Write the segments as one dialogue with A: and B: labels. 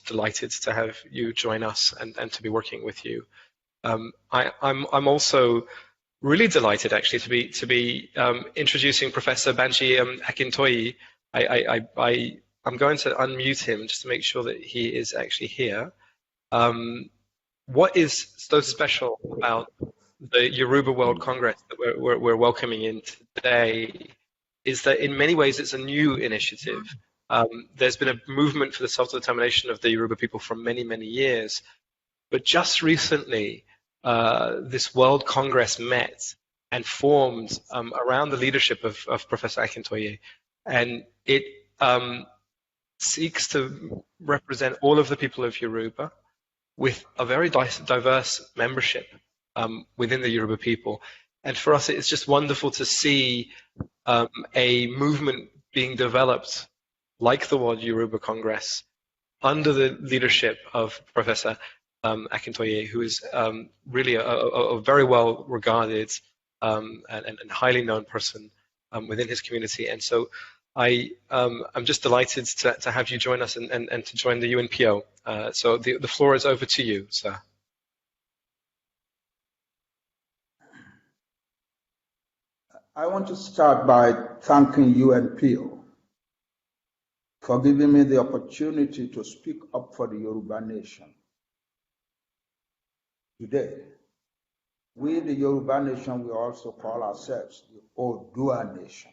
A: delighted to have you join us and to be working with you. I'm also really delighted actually to be introducing Professor Banji Akintoye. I'm going to unmute him just to make sure that he is actually here. What is so special about the Yoruba World Congress that we're welcoming in today is that in many ways it's a new initiative. There's been a movement for the self-determination of the Yoruba people for many, many years, but just recently this World Congress met and formed around the leadership of Professor Akintoye, and it seeks to represent all of the people of Yoruba with a very diverse membership within the Yoruba people. And for us, it's just wonderful to see a movement being developed like the World Yoruba Congress under the leadership of Professor Akintoye, who is really a very well regarded and highly known person within his community. And so I'm just delighted to have you join us and to join the UNPO. So the floor is over to you, sir.
B: I want to start by thanking UNPO for giving me the opportunity to speak up for the Yoruba Nation. Today, we, the Yoruba Nation, we also call ourselves the ODUDUWA Nation.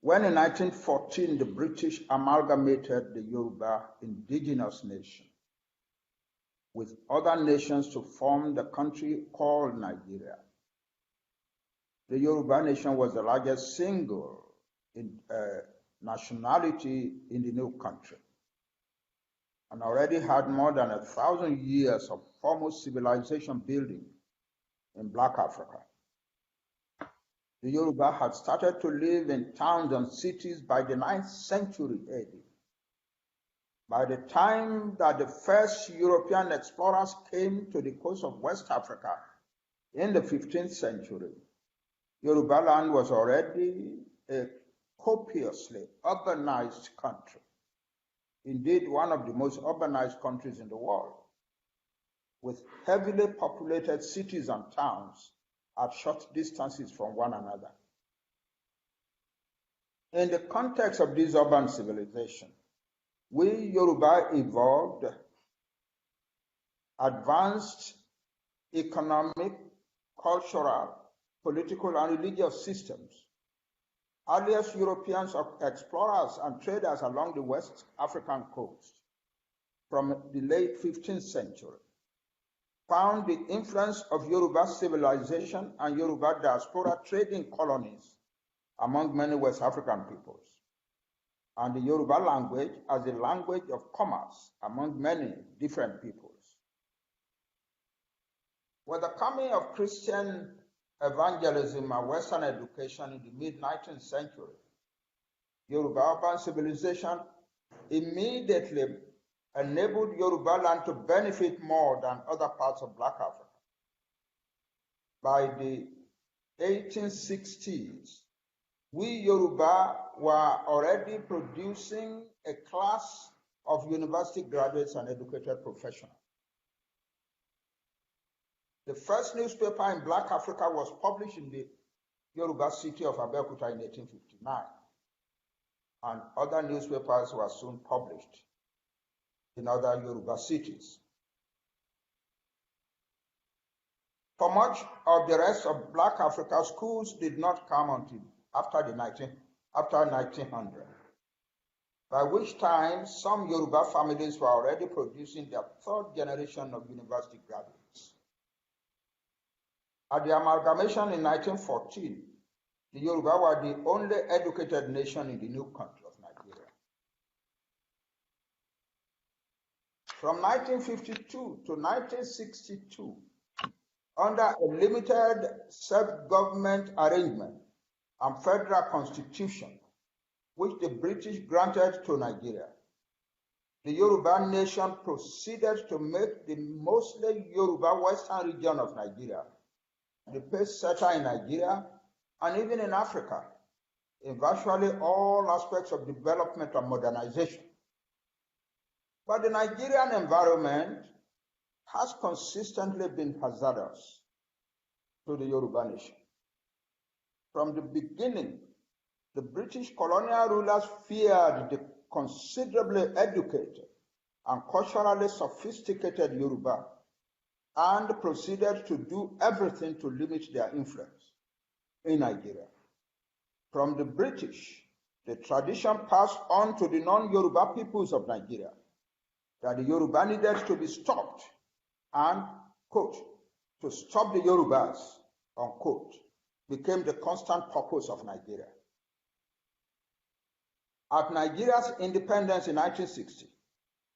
B: When in 1914 the British amalgamated the Yoruba indigenous nation with other nations to form the country called Nigeria, the Yoruba Nation was the largest single nationality in the new country and already had more than 1,000 years of formal civilization building in Black Africa. The Yoruba had started to live in towns and cities by the 9th century AD. By the time that the first European explorers came to the coast of West Africa in the 15th century, Yoruba land was already a copiously urbanized country. Indeed, one of the most urbanized countries in the world, with heavily populated cities and towns at short distances from one another. In the context of this urban civilization, we Yoruba evolved advanced economic, cultural, political, and religious systems. Earliest European explorers and traders along the West African coast from the late 15th century found the influence of Yoruba civilization and Yoruba diaspora trading colonies among many West African peoples, and the Yoruba language as a language of commerce among many different peoples. With the coming of Christian evangelism and Western education in the mid-19th century, Yoruba urban civilization immediately enabled Yoruba land to benefit more than other parts of Black Africa. By the 1860s, we Yoruba were already producing a class of university graduates and educated professionals. The first newspaper in Black Africa was published in the Yoruba city of Abeokuta in 1859, and other newspapers were soon published in other Yoruba cities. For much of the rest of Black Africa, schools did not come until after 1900, by which time some Yoruba families were already producing their third generation of university graduates. At the amalgamation in 1914, the Yoruba were the only educated nation in the new country of Nigeria. From 1952 to 1962, under a limited self-government arrangement and federal constitution, which the British granted to Nigeria, the Yoruba nation proceeded to make the mostly Yoruba western region of Nigeria the pace setter in Nigeria and even in Africa in virtually all aspects of development and modernization. But the Nigerian environment has consistently been hazardous to the Yoruba Nation. From the beginning, the British colonial rulers feared the considerably educated and culturally sophisticated Yoruba and proceeded to do everything to limit their influence in Nigeria. From the British, the tradition passed on to the non-Yoruba peoples of Nigeria that the Yoruba needed to be stopped and, quote, to stop the Yorubas, unquote, became the constant purpose of Nigeria. At Nigeria's independence in 1960,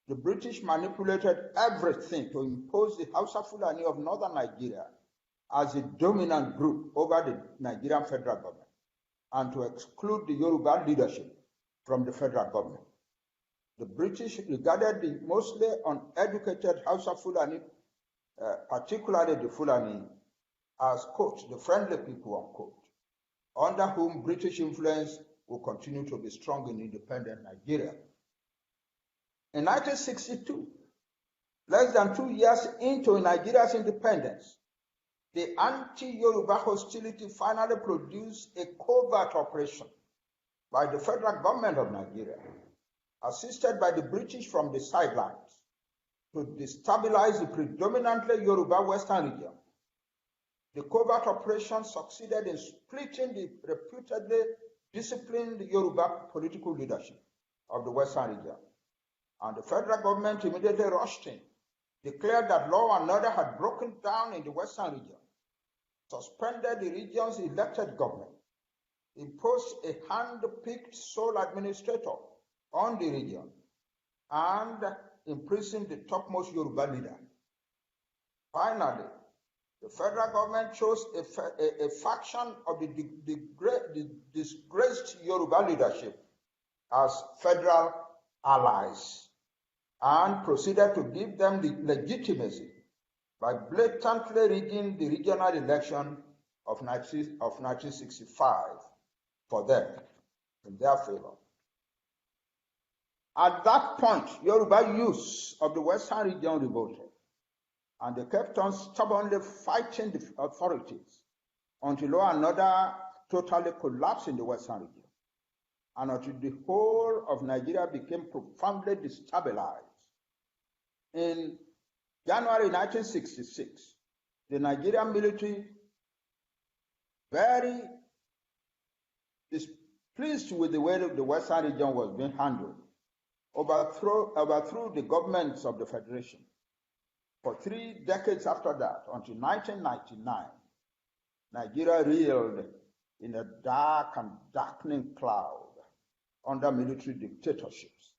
B: the British manipulated everything to impose the Hausa Fulani of northern Nigeria as the dominant group over the Nigerian federal government and to exclude the Yoruba leadership from the federal government. The British regarded the mostly uneducated Hausa Fulani, particularly the Fulani, as, quote, the friendly people, unquote, under whom British influence will continue to be strong in independent Nigeria. In 1962, less than 2 years into Nigeria's independence, the anti-Yoruba hostility finally produced a covert operation by the federal government of Nigeria, assisted by the British from the sidelines, to destabilize the predominantly Yoruba Western region. The covert operation succeeded in splitting the reputedly disciplined Yoruba political leadership of the Western region, and the federal government immediately rushed in, declared that law and order had broken down in the Western region, suspended the region's elected government, imposed a hand-picked sole administrator on the region, and imprisoned the topmost Yoruba leader. Finally, the federal government chose a faction of the disgraced Yoruba leadership as federal allies and proceeded to give them the legitimacy by blatantly rigging the regional election of 1965 for them in their favor. At that point, Yoruba youths of the Western region revolted, and they kept on stubbornly fighting the authorities until law and order totally collapsed in the Western region, and until the whole of Nigeria became profoundly destabilized. In January 1966, the Nigerian military, very displeased with the way the Western region was being handled, overthrew the governments of the Federation. For 3 decades after that, until 1999, Nigeria reeled in a dark and darkening cloud under military dictatorships.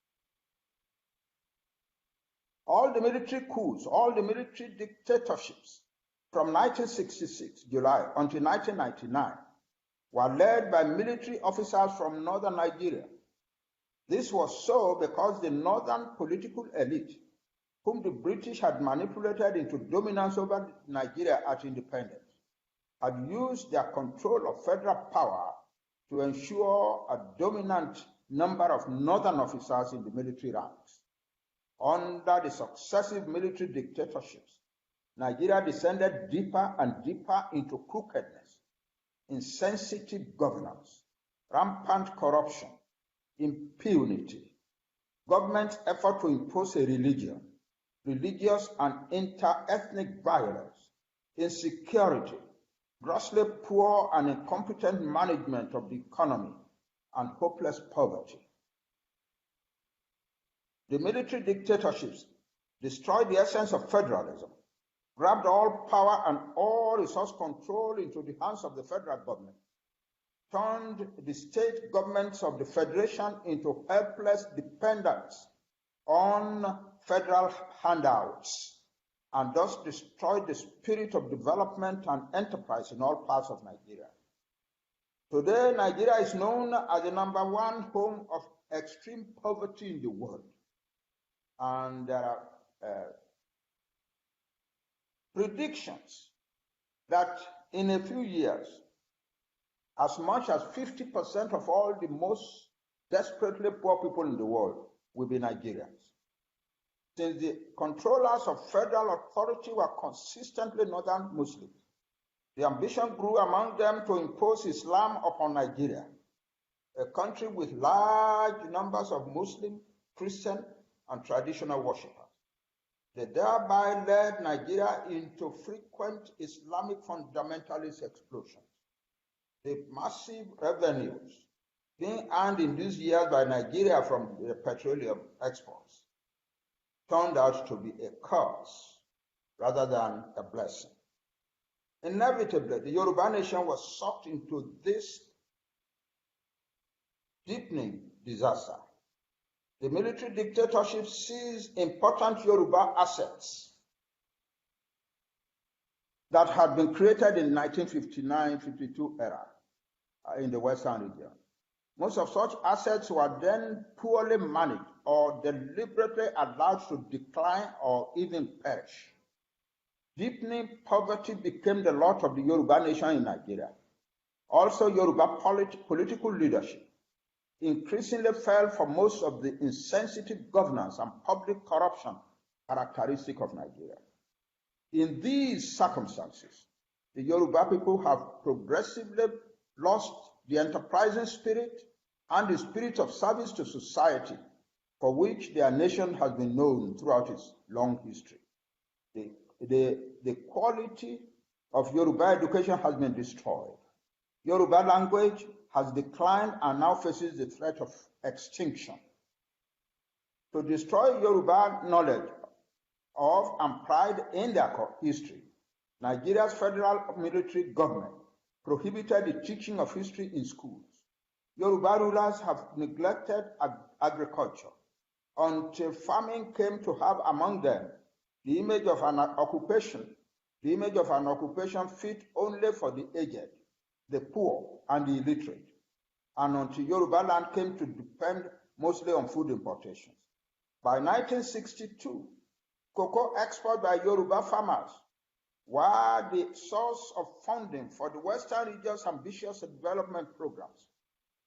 B: All the military coups, all the military dictatorships from 1966, July, until 1999, were led by military officers from northern Nigeria. This was so because the northern political elite, whom the British had manipulated into dominance over Nigeria at independence, had used their control of federal power to ensure a dominant number of northern officers in the military ranks. Under the successive military dictatorships, Nigeria descended deeper and deeper into crookedness, insensitive governance, rampant corruption, impunity, government effort to impose a religion, religious and inter-ethnic violence, insecurity, grossly poor and incompetent management of the economy, and hopeless poverty. The military dictatorships destroyed the essence of federalism, grabbed all power and all resource control into the hands of the federal government, turned the state governments of the Federation into helpless dependents on federal handouts, and thus destroyed the spirit of development and enterprise in all parts of Nigeria. Today, Nigeria is known as the #1 home of extreme poverty in the world. And there are predictions that in a few years, as much as 50% of all the most desperately poor people in the world will be Nigerians. Since the controllers of federal authority were consistently northern Muslims, the ambition grew among them to impose Islam upon Nigeria, a country with large numbers of Muslim, Christian, and traditional worshippers. They thereby led Nigeria into frequent Islamic fundamentalist explosions. The massive revenues being earned in these years by Nigeria from the petroleum exports turned out to be a curse rather than a blessing. Inevitably, the Yoruba nation was sucked into this deepening disaster. The military dictatorship seized important Yoruba assets that had been created in 1959-52 era in the Western region. Most of such assets were then poorly managed or deliberately allowed to decline or even perish. Deepening poverty became the lot of the Yoruba nation in Nigeria. Also, Yoruba political leadership increasingly fell for most of the insensitive governance and public corruption characteristic of Nigeria. In these circumstances, the Yoruba people have progressively lost the enterprising spirit and the spirit of service to society for which their nation has been known throughout its long history. The quality of Yoruba education has been destroyed. Yoruba language has declined and now faces the threat of extinction. To destroy Yoruba knowledge of and pride in their history, Nigeria's federal military government prohibited the teaching of history in schools. Yoruba rulers have neglected agriculture until farming came to have among them the image of an occupation fit only for the aged, the poor, and the illiterate, and until Yoruba land came to depend mostly on food importations. By 1962, cocoa export by Yoruba farmers were the source of funding for the Western region's ambitious development programs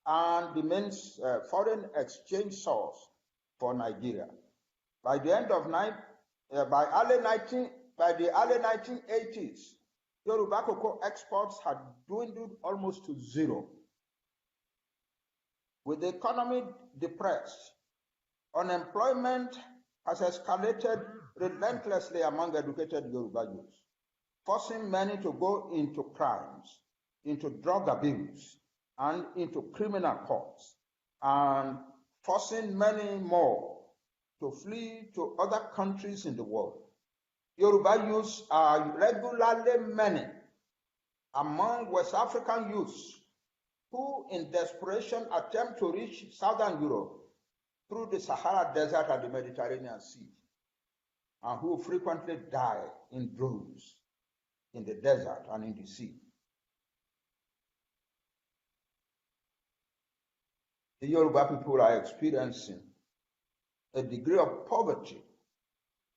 B: and the main foreign exchange source for Nigeria. By the early 1980s, Yoruba cocoa exports had dwindled almost to zero. With the economy depressed, unemployment has escalated relentlessly among educated Yoruba youths, forcing many to go into crimes, into drug abuse, and into criminal courts, and forcing many more to flee to other countries in the world. Yoruba youths are regularly many among West African youths who in desperation attempt to reach Southern Europe through the Sahara Desert and the Mediterranean Sea, and who frequently die in droves in the desert and in the sea. The Yoruba people are experiencing a degree of poverty,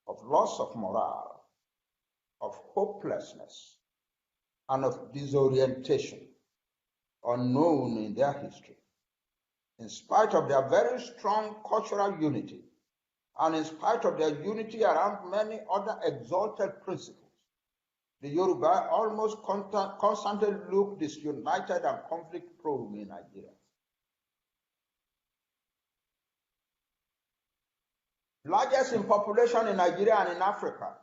B: of loss of morale, of hopelessness, and of disorientation unknown in their history. In spite of their very strong cultural unity, and in spite of their unity around many other exalted principles, the Yoruba almost constantly look disunited and conflict-prone in Nigeria. Largest in population in Nigeria and in Africa,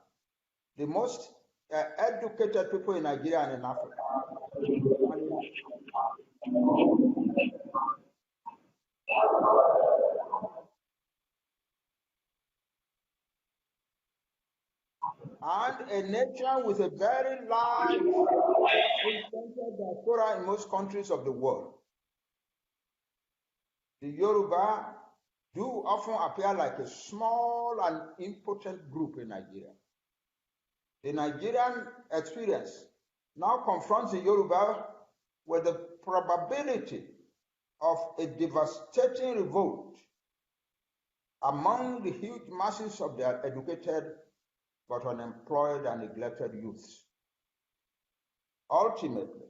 B: the most educated people in Nigeria and in Africa. And a nation with a very large diaspora in most countries of the world. The Yoruba do often appear like a small and impotent group in Nigeria. The Nigerian experience now confronts the Yoruba with the probability of a devastating revolt among the huge masses of their educated but unemployed and neglected youths. Ultimately,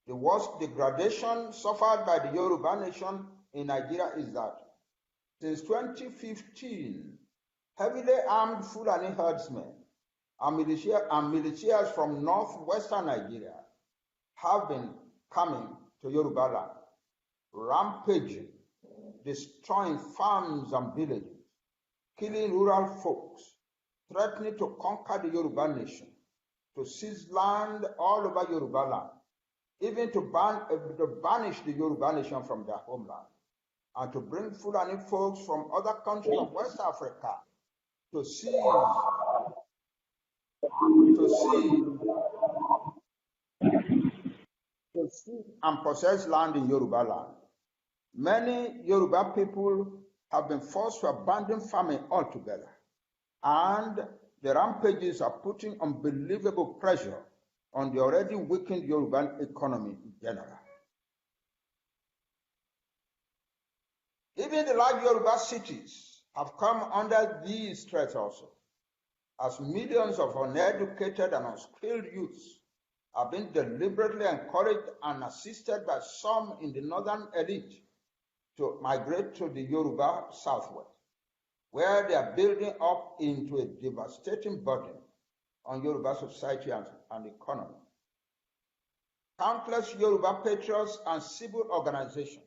B: the worst degradation suffered by the Yoruba nation in Nigeria is that since 2015, Heavily armed Fulani herdsmen and militias from northwestern Nigeria have been coming to Yoruba land, rampaging, destroying farms and villages, killing rural folks, threatening to conquer the Yoruba Nation, to seize land all over Yoruba land, even to banish the Yoruba Nation from their homeland, and to bring Fulani folks from other countries of West Africa to seize and possess land in Yoruba land. Many Yoruba people have been forced to abandon farming altogether, and the rampages are putting unbelievable pressure on the already weakened Yoruba economy in general. Even the large Yoruba cities have come under these threats also, as millions of uneducated and unskilled youths are being deliberately encouraged and assisted by some in the northern elite to migrate to the Yoruba southwest, where they are building up into a devastating burden on Yoruba society and economy. Countless Yoruba patriots and civil organizations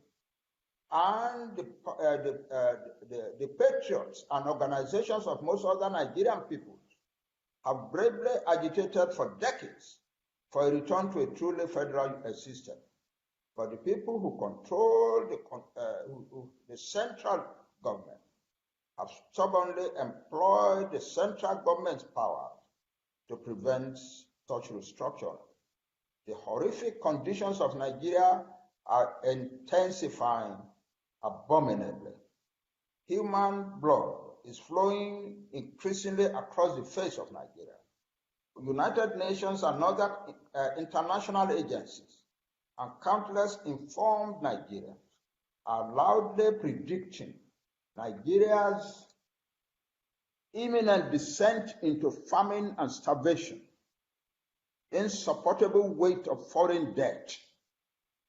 B: and the patriots and organizations of most other Nigerian peoples have bravely agitated for decades for a return to a truly federal system. But the people who control the central government have stubbornly employed the central government's power to prevent such restructuring. The horrific conditions of Nigeria are intensifying abominably. Human blood is flowing increasingly across the face of Nigeria. United Nations and other international agencies and countless informed Nigerians are loudly predicting Nigeria's imminent descent into famine and starvation, insupportable weight of foreign debt,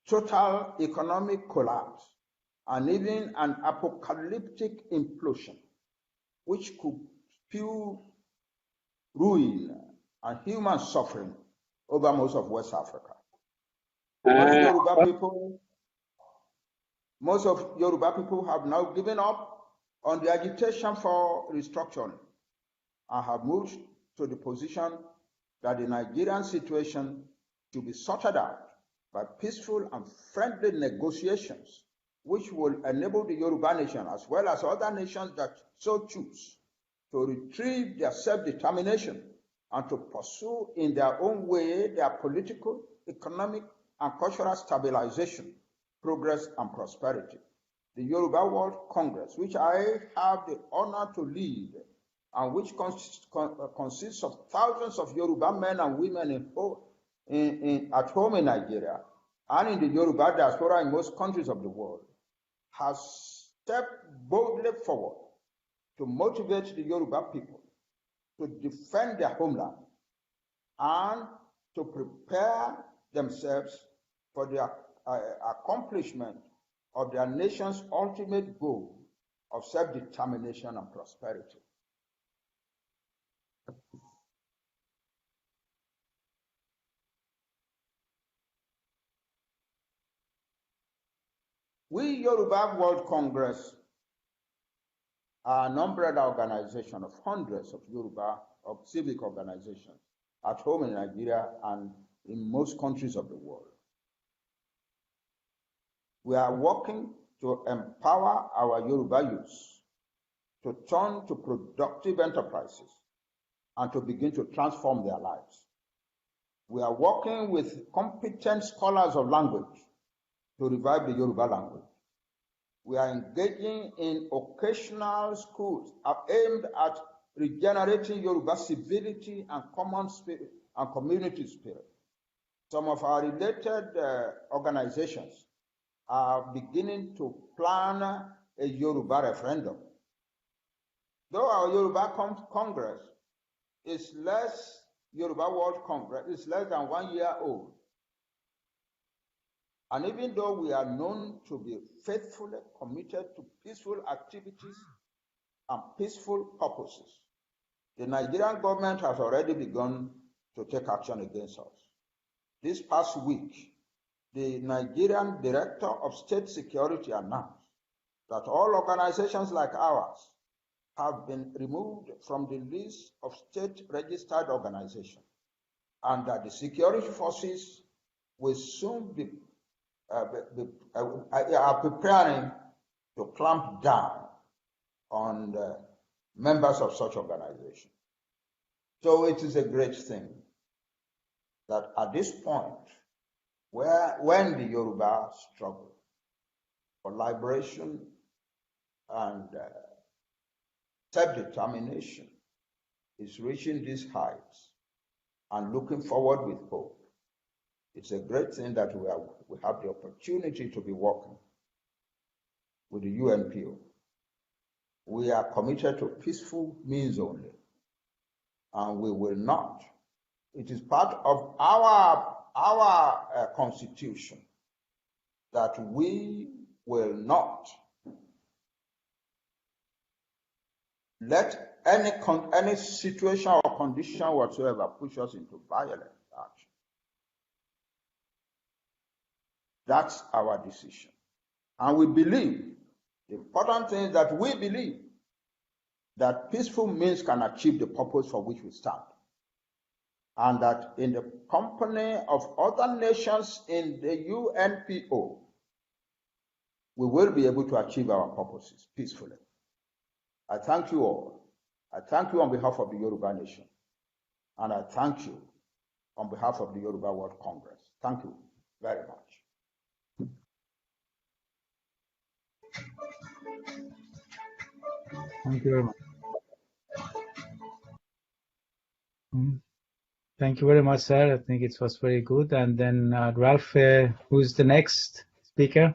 B: total economic collapse, and even an apocalyptic implosion, which could spew ruin and human suffering over most of West Africa. Most of Yoruba people have now given up on the agitation for restructuring and have moved to the position that the Nigerian situation should be sorted out by peaceful and friendly negotiations, which will enable the Yoruba Nation, as well as other nations that so choose, to retrieve their self-determination and to pursue in their own way their political, economic, and cultural stabilization, progress, and prosperity. The Yoruba World Congress, which I have the honor to lead, and which consists of thousands of Yoruba men and women at home in Nigeria and in the Yoruba diaspora in most countries of the world, has stepped boldly forward to motivate the Yoruba people to defend their homeland and to prepare themselves for the accomplishment of their nation's ultimate goal of self-determination and prosperity. We, Yoruba World Congress, are an umbrella organization of hundreds of Yoruba civic organizations at home in Nigeria and in most countries of the world. We are working to empower our Yoruba youth to turn to productive enterprises and to begin to transform their lives. We are working with competent scholars of language to revive the Yoruba language. We are engaging in occasional schools aimed at regenerating Yoruba civility and common spirit and community spirit. Some of our related organizations are beginning to plan a Yoruba referendum. Though our Yoruba Congress is less, Yoruba World Congress is less than 1 year old, and even though we are known to be faithfully committed to peaceful activities and peaceful purposes, the Nigerian government has already begun to take action against us. This past week, the Nigerian Director of State Security announced that all organizations like ours have been removed from the list of state-registered organizations, and that the security forces will soon are preparing to clamp down on the members of such organizations. So it is a great thing that at this point, when the Yoruba struggle for liberation and self-determination is reaching these heights and looking forward with hope, it's a great thing that we have the opportunity to be working with the UNPO. We are committed to peaceful means only, and we will not. It is part of our constitution that we will not let any situation or condition whatsoever push us into violent action. That's our decision. And we believe, the important thing is that we believe that peaceful means can achieve the purpose for which we stand. And that in the company of other nations in the UNPO, we will be able to achieve our purposes peacefully. I thank you all. I thank you on behalf of the Yoruba Nation. And I thank you on behalf of the Yoruba World Congress. Thank you very much.
C: Thank you very much. Thank you very much, sir. I think it was very good. And then Ralph, who's the next speaker?